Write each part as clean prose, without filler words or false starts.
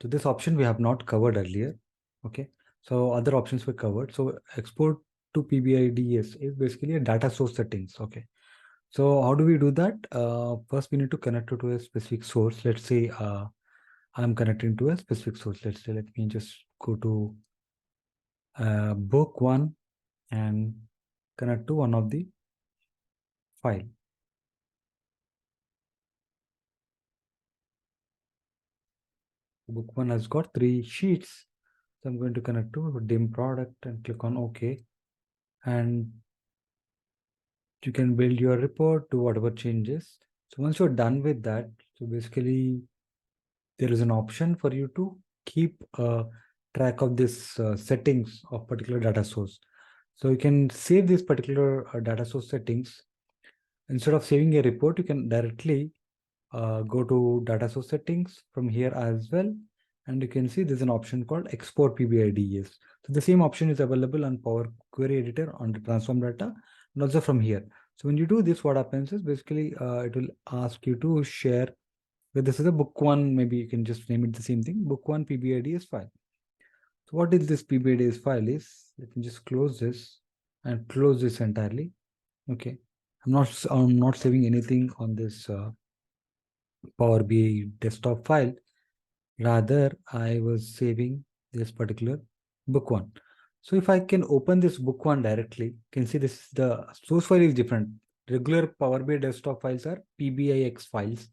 So this option we have not covered earlier. Okay. So other options were covered. So export to PBIDS is basically a data source settings. Okay. So how do we do that? First, we need to connect it to a specific source. Let's say I'm connecting to a specific source. Let's say, let me just go to book one and connect to one of the file. Book one has got 3 sheets. So I'm going to connect to dim product and click on OK. And you can build your report, do whatever changes. So once you're done with that, so basically there is an option for you to keep track of this settings of particular data source. So you can save this particular data source settings. Instead of saving a report, you can directly go to data source settings from here as well. And you can see there's an option called export PBIDS. So the same option is available on Power Query Editor on the transform data and also from here. So when you do this, what happens is basically it will ask you to share. But this is a book one, maybe you can just name it the same thing, book one PBIDS file. So what is this PBIDS file is? Let me just close this and close this entirely. Okay. I'm not saving anything on this Power BI desktop file. Rather, I was saving this particular book one. So if I can open this book one directly, you can see this is the source file is different. Regular Power BI desktop files are PBIX files,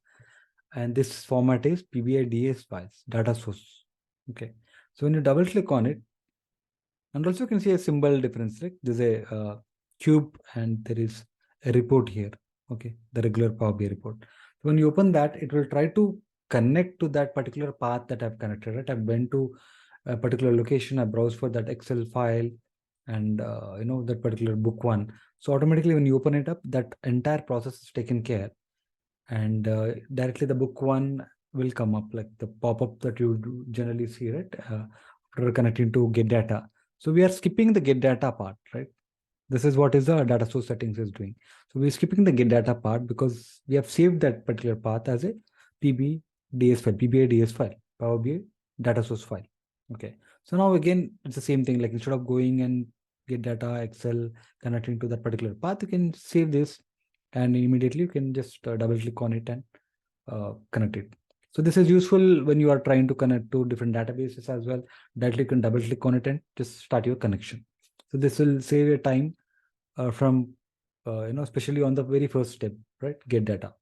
and this format is PBIDS files, data source. Okay. So when you double click on it, and also you can see a symbol difference, right? There's a cube and there is a report here. Okay. The regular Power BI report. So when you open that, it will try to connect to that particular path that I've connected, right? I've went to a particular location, I browse for that Excel file and, that particular book one. So automatically when you open it up, that entire process is taken care. And directly the book one will come up, like the pop-up that you generally see, right? After connecting to get data. So we are skipping the get data part, right? This is what is the data source settings is doing. So we're skipping the get data part because we have saved that particular path as a PBDS file, PBIDS file, Power BI data source file. Okay. So now again, it's the same thing. Like instead of going and get data, Excel, connecting to that particular path, you can save this and immediately you can just double click on it and connect it. So this is useful when you are trying to connect to different databases as well. Directly you can double click on it and just start your connection. So this will save your time from, especially on the very first step, right? Get data.